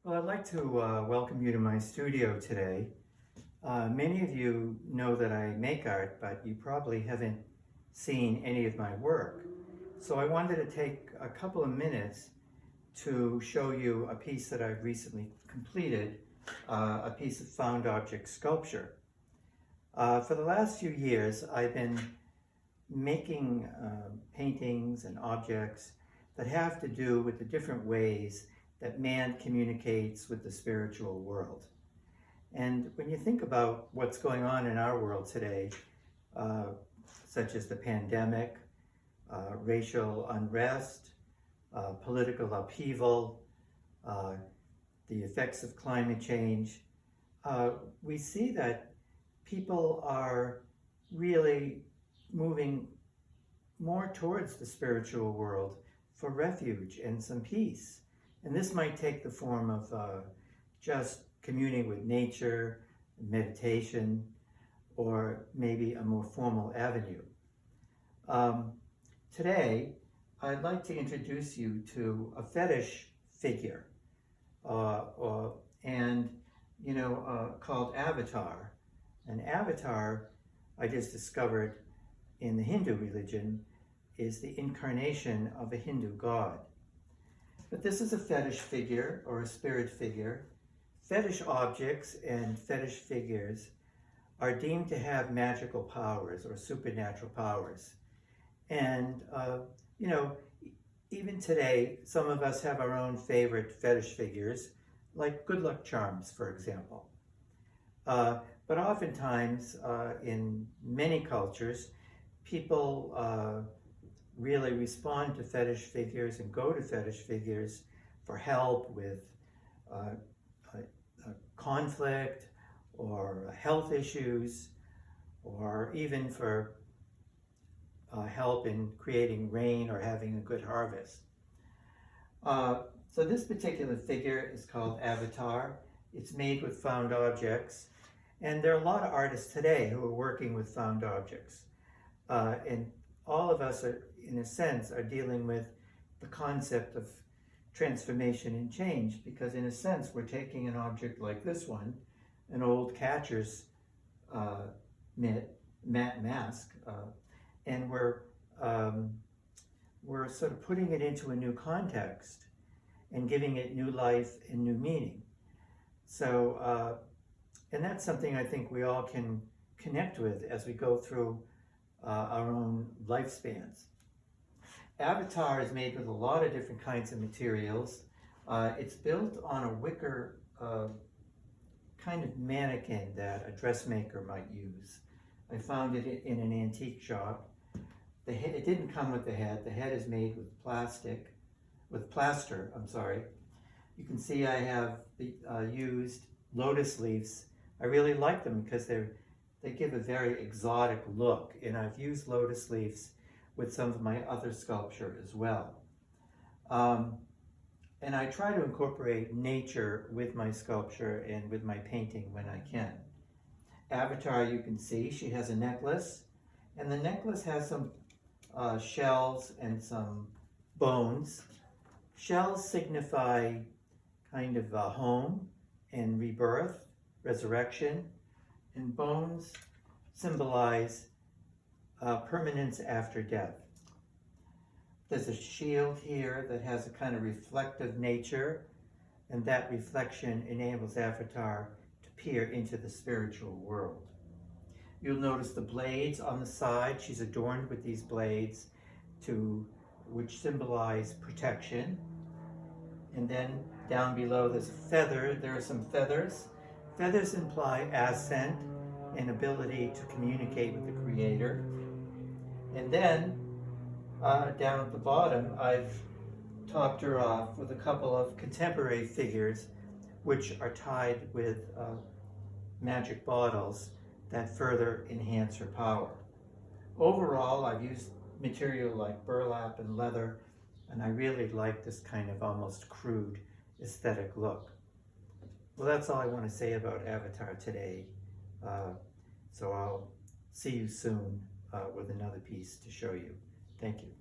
Well, I'd like to welcome you to my studio today. Many of you know that I make art, but you probably haven't seen any of my work. So I wanted to take a couple of minutes to show you a piece that I've recently completed, a piece of found object sculpture. For the last few years, I've been making paintings and objects that have to do with the different ways that man communicates with the spiritual world. And when you think about what's going on in our world today, such as the pandemic, racial unrest, political upheaval, the effects of climate change, we see that people are really moving more towards the spiritual world for refuge and some peace. And this might take the form of just communing with nature, meditation, or maybe a more formal avenue. Today, I'd like to introduce you to a fetish figure, called avatar. An avatar, I just discovered in the Hindu religion, is the incarnation of a Hindu god. But this is a fetish figure or a spirit figure. Fetish objects and fetish figures are deemed to have magical powers or supernatural powers. And, even today, some of us have our own favorite fetish figures, like good luck charms, for example. But oftentimes, in many cultures, people really respond to fetish figures and go to fetish figures for help with conflict or health issues, or even for help in creating rain or having a good harvest. So this particular figure is called Avatar. It's made with found objects, and there are a lot of artists today who are working with found objects. And all of us are, in a sense, are dealing with the concept of transformation and change, because in a sense we're taking an object like this one, an old catcher's mask, and we're sort of putting it into a new context and giving it new life and new meaning. So, and that's something I think we all can connect with as we go through our own lifespans. Avatar is made with a lot of different kinds of materials. It's built on a wicker kind of mannequin that a dressmaker might use. I found it in an antique shop. It didn't come with the head. The head is made with plaster. You can see I have used lotus leaves. I really like them because they give a very exotic look, and I've used lotus leaves with some of my other sculpture as well. And I try to incorporate nature with my sculpture and with my painting when I can. Avatar, you can see, she has a necklace, and the necklace has some shells and some bones. Shells signify kind of home and rebirth, resurrection, and bones symbolize permanence after death. There's a shield here that has a kind of reflective nature, and that reflection enables Avatar to peer into the spiritual world. You'll notice the blades on the side. She's adorned with these blades which symbolize protection. And then down below there's a feather. There are some feathers. Feathers imply ascent and ability to communicate with the Creator. And then down at the bottom, I've topped her off with a couple of contemporary figures which are tied with magic bottles that further enhance her power. Overall, I've used material like burlap and leather, and I really like this kind of almost crude aesthetic look. Well, that's all I want to say about Avatar today. So I'll see you soon with another piece to show you. Thank you.